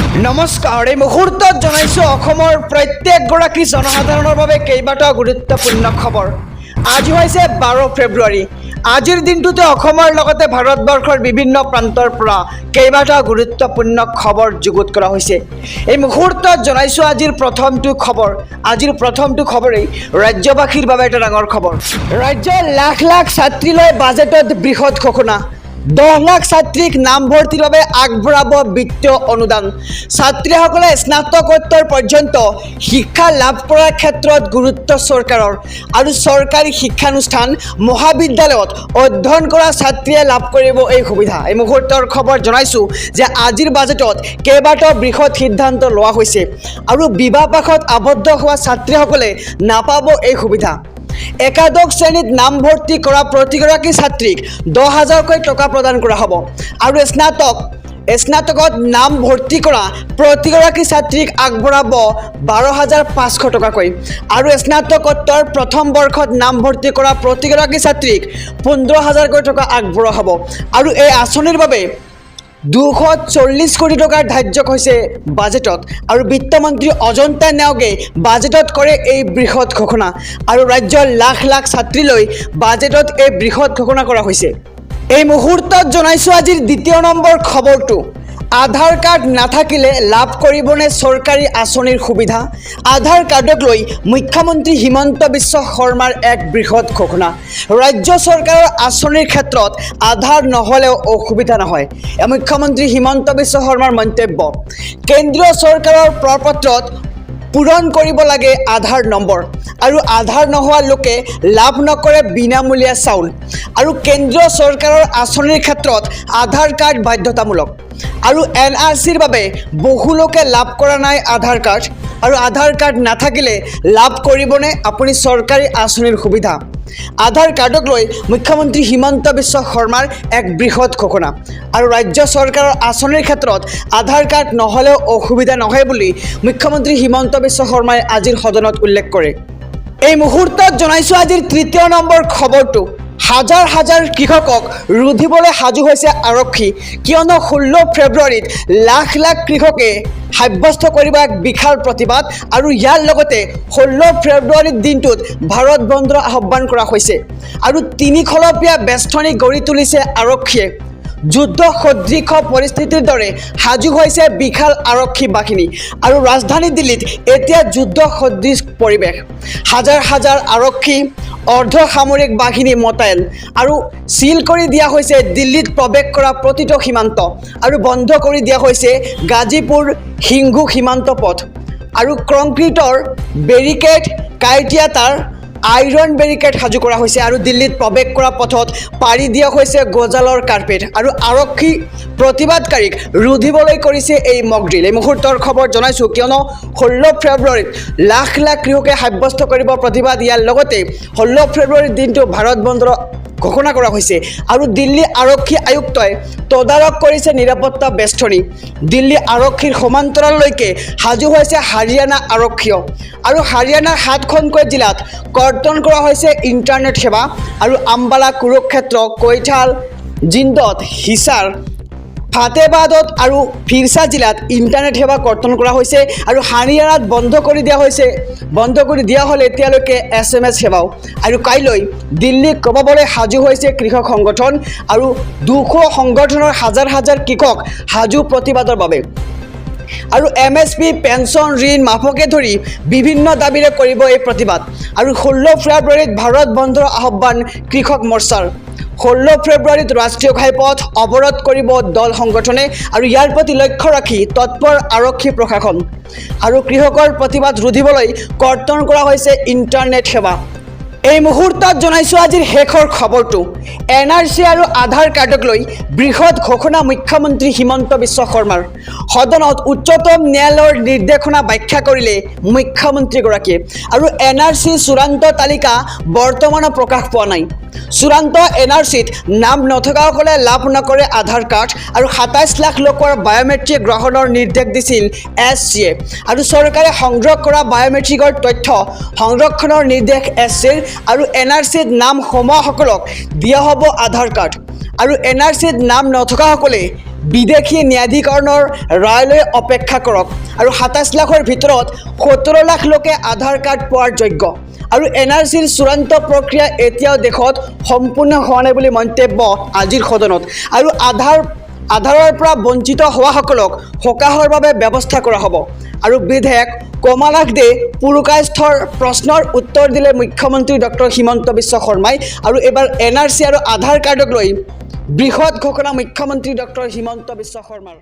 নমস্কাৰ এই মুহূৰ্তত জনাইছো অসমৰ প্ৰত্যেকগৰাকী জনসাধাৰণৰ বাবে কেইবাটাও গুৰুত্বপূৰ্ণ খবৰ। আজি হৈছে 12 ফেব্ৰুৱাৰী। আজিৰ দিনটোতে অসমৰ লগতে ভাৰতবৰ্ষৰ বিভিন্ন প্ৰান্তৰ পৰা কেইবাটাও গুৰুত্বপূৰ্ণ খবৰ যুগুত কৰা হৈছে। এই মুহূৰ্তত জনাইছো আজিৰ প্ৰথমটো খবৰেই ৰাজ্যবাসীৰ বাবে এটা ডাঙৰ খবৰ। ৰাজ্যৰ লাখ লাখ ছাত্ৰীলৈ বাজেটত বৃহৎ ঘোষণা। 10 লাখ ছাত্ৰীক নামভৰ্তিৰ বাবে আগবঢ়াব বিত্তীয় অনুদান। ছাত্ৰীসকলে স্নাতকোত্তৰ পৰ্যন্ত শিক্ষা লাভ কৰাৰ ক্ষেত্ৰত গুৰুত্ব চৰকাৰৰ আৰু চৰকাৰী শিক্ষানুষ্ঠান মহাবিদ্যালয়ত অধ্যয়ন কৰা ছাত্ৰীয়ে লাভ কৰিব এই সুবিধা। এই মুহূৰ্তৰ খবৰ জনাইছোঁ যে আজিৰ বাজেটত কেইবাটাও বৃহৎ সিদ্ধান্ত লোৱা হৈছে আৰু বিবাহপাশত আবদ্ধ হোৱা ছাত্ৰীসকলে নাপাব এই সুবিধা। একাদশ শ্ৰেণীত নামভৰ্তি কৰা প্ৰতিগৰাকী ছাত্ৰীক 10,000কৈ টকা প্ৰদান কৰা হ'ব আৰু স্নাতকত নামভৰ্তি কৰা প্ৰতিগৰাকী ছাত্ৰীক আগবঢ়াব 12,500 টকাকৈ আৰু স্নাতকোত্তৰ প্ৰথম বৰ্ষত নামভৰ্তি কৰা প্ৰতিগৰাকী ছাত্ৰীক 15,000কৈ টকা আগবঢ়োৱা হ'ব আৰু এই আঁচনিৰ বাবে 240 কোটি টকাৰ ধাৰ্য হৈছে বাজেটত আৰু বিত্তমন্ত্ৰী অজন্তা নেওগে বাজেটত কৰে এই বৃহৎ ঘোষণা আৰু ৰাজ্যৰ লাখ লাখ ছাত্ৰীলৈ বাজেটত এই বৃহৎ ঘোষণা কৰা হৈছে। এই মুহূৰ্তত জনাইছোঁ আজিৰ দ্বিতীয় নম্বৰ খবৰটো। আধাৰ কাৰ্ড নাথাকিলে লাভ কৰিবনে চৰকাৰী আঁচনিৰ সুবিধা? আধাৰ কাৰ্ডক লৈ মুখ্যমন্ত্ৰী হিমন্ত বিশ্ব শৰ্মাৰ এক বৃহৎ ঘোষণা। ৰাজ্য চৰকাৰৰ আঁচনিৰ ক্ষেত্ৰত আধাৰ নহ'লেও অসুবিধা নহয়, মুখ্যমন্ত্ৰী হিমন্ত বিশ্ব শৰ্মাৰ মন্তব্য। কেন্দ্ৰীয় চৰকাৰৰ প্ৰপত্ৰত পূৰণ কৰিব লাগে আধাৰ নম্বৰ আৰু আধাৰ নোহোৱা লোকে লাভ নকৰে বিনামূলীয়া চাউল আৰু কেন্দ্ৰীয় চৰকাৰৰ আঁচনিৰ ক্ষেত্ৰত আধাৰ কাৰ্ড বাধ্যতামূলক আৰু NRCৰ বাবে বহু লোকে লাভ কৰা নাই আধাৰ কাৰ্ড আৰু আধাৰ কাৰ্ড নাথাকিলে লাভ কৰিবনে আপুনি চৰকাৰী আঁচনিৰ সুবিধা? আধাৰ কাৰ্ডক লৈ মুখ্যমন্ত্ৰী হিমন্ত বিশ্ব শৰ্মাৰ এক বৃহৎ ঘোষণা আৰু ৰাজ্য চৰকাৰৰ আঁচনিৰ ক্ষেত্ৰত আধাৰ কাৰ্ড নহ'লেও অসুবিধা নহয় বুলি মুখ্যমন্ত্ৰী হিমন্ত বিশ্ব শৰ্মাই আজিৰ সদনত উল্লেখ কৰে। এই মুহূৰ্তত জনাইছোঁ আজিৰ তৃতীয় নম্বৰ খবৰটো। হাজাৰ হাজাৰ কৃষকক ৰুধিবলৈ সাজু হৈছে আৰক্ষী, কিয়নো 16 ফেব্ৰুৱাৰীত লাখ লাখ কৃষকে সাব্যস্ত কৰিব এক বিশাল প্ৰতিবাদ আৰু ইয়াৰ লগতে 16 ফেব্ৰুৱাৰীৰ দিনটোত ভাৰত বন্ধৰ আহ্বান কৰা হৈছে আৰু 3 খলপীয়া বেষ্টনী গঢ়ি তুলিছে আৰক্ষীয়ে। যুদ্ধ সদৃশ পৰিস্থিতিৰ দৰে সাজু হৈছে বিশাল আৰক্ষী বাহিনী আৰু ৰাজধানী দিল্লীত এতিয়া যুদ্ধ সদৃশ পৰিৱেশ। হাজাৰ হাজাৰ আৰক্ষী অৰ্ধসামৰিক বাহিনী মোতায়েন আৰু চিল কৰি দিয়া হৈছে দিল্লীত প্ৰৱেশ কৰা প্ৰতিটো সীমান্ত আৰু বন্ধ কৰি দিয়া হৈছে গাজীপুৰ হিংগু সীমান্ত পথ আৰু কংক্ৰিটৰ বেৰিকেড, কাঁইটীয়া তাঁৰ, আইৰণ বেৰিকেড সাজু কৰা হৈছে আৰু দিল্লীত প্ৰৱেশ কৰা পথত পাৰি দিয়া হৈছে গজালৰ কাৰ্পেট আৰু আৰক্ষী প্ৰতিবাদকাৰীক ৰুধিবলৈ কৰিছে এই মকড্ৰিল। এই মুহূৰ্তৰ খবৰ জনাইছোঁ কিয়নো 16 ফেব্ৰুৱাৰীত লাখ লাখ কৃষকে সাব্যস্ত কৰিব প্ৰতিবাদ। ইয়াৰ লগতে 16 ফেব্ৰুৱাৰীৰ দিনটো ভাৰত বন্ধৰ ঘোষণা কৰা হৈছে আৰু দিল্লী আৰক্ষী আয়ুক্তই তদাৰক কৰিছে নিৰাপত্তা বেষ্টনী। দিল্লী আৰক্ষীৰ সমান্তৰাললৈকে সাজু হৈছে হাৰিয়ানা আৰক্ষীও আৰু হাৰিয়ানাৰ 7খনকৈ জিলাত কৰ্তন কৰা হৈছে ইণ্টাৰনেট সেৱা আৰু আম্বালা, কুৰুক্ষেত্ৰ, কৈথাল, জিন্দত, হিছাৰ, ফাতেহাবাদত আৰু ফিৰছা জিলাত ইণ্টাৰনেট সেৱা কৰ্তন কৰা হৈছে আৰু হাৰিয়ানাত বন্ধ কৰি দিয়া হ'ল এতিয়ালৈকে SMS সেৱাও আৰু কাইলৈ দিল্লীক কবাবলৈ সাজু হৈছে কৃষক সংগঠন আৰু 200 সংগঠনৰ হাজাৰ হাজাৰ কৃষক সাজু প্ৰতিবাদৰ বাবে আৰু MSP, পেঞ্চন, ঋণ মাফকে ধৰি বিভিন্ন দাবীৰে কৰিব এই প্ৰতিবাদ আৰু 16 ফেব্ৰুৱাৰীত ভাৰত বন্ধৰ আহ্বান কৃষক মৰ্চাৰ। 16 ফেব্ৰুৱাৰীত ৰাষ্ট্ৰীয় ঘাইপথ অৱৰোধ কৰিব দল সংগঠনে আৰু ইয়াৰ প্ৰতি লক্ষ্য ৰাখি তৎপৰ আৰক্ষী প্ৰশাসন আৰু কৃষকৰ প্ৰতিবাদ ৰুধিবলৈ কৰ্তন কৰা হৈছে ইণ্টাৰনেট সেৱা। এই মুহূৰ্তত জনাইছোঁ আজিৰ শেষৰ খবৰটো। NRC আৰু আধাৰ কাৰ্ডক লৈ বৃহৎ ঘোষণা মুখ্যমন্ত্ৰী হিমন্ত বিশ্ব শৰ্মাৰ। সদনত উচ্চতম ন্যায়ালয়ৰ নিৰ্দেশনা ব্যাখ্যা কৰিলে মুখ্যমন্ত্ৰীগৰাকীয়ে আৰু NRC চূড়ান্ত তালিকা বৰ্তমানো প্ৰকাশ পোৱা নাই। চূড়ান্ত NRCত নাম নথকাসকলে লাভ নকৰে আধাৰ কাৰ্ড আৰু 27 লাখ লোকৰ বায়োমেট্ৰিক গ্ৰহণৰ নিৰ্দেশ দিছিল SCA আৰু চৰকাৰে সংগ্ৰহ কৰা বায়োমেট্ৰিকৰ তথ্য সংৰক্ষণৰ নিৰ্দেশ SCৰ আৰু NRCত নাম সোমোৱাসকলক দিয়া হ'ব আধাৰ কাৰ্ড আৰু NRCত নাম নথকাসকলে বিদেশী ন্যায়াধিকৰণৰ ৰায়লৈ অপেক্ষা কৰক আৰু ২৭ লাখৰ ভিতৰত ১৭ লাখ লোকে আধাৰ কাৰ্ড পোৱাৰ যোগ্য আৰু NRCৰ চূড়ান্ত প্ৰক্ৰিয়া এতিয়াও দেশত সম্পূৰ্ণ হোৱা নাই বুলি মন্তব্য আজিৰ সদনত আৰু আধাৰৰ পৰা বঞ্চিত হোৱাসকলক সকাহৰ বাবে ব্যৱস্থা কৰা হ'ব আৰু বিধেয়ক কমলাক দে পুৰকায়স্থৰ প্ৰশ্নৰ উত্তৰ দিলে মুখ্যমন্ত্ৰী ডক্টৰ হিমন্ত বিশ্ব শৰ্মাই আৰু এবাৰ NRC আৰু আধাৰ কাৰ্ডক লৈ বৃহৎ ঘোষণা মুখ্যমন্ত্ৰী ডক্টৰ হিমন্ত বিশ্ব শৰ্মাৰ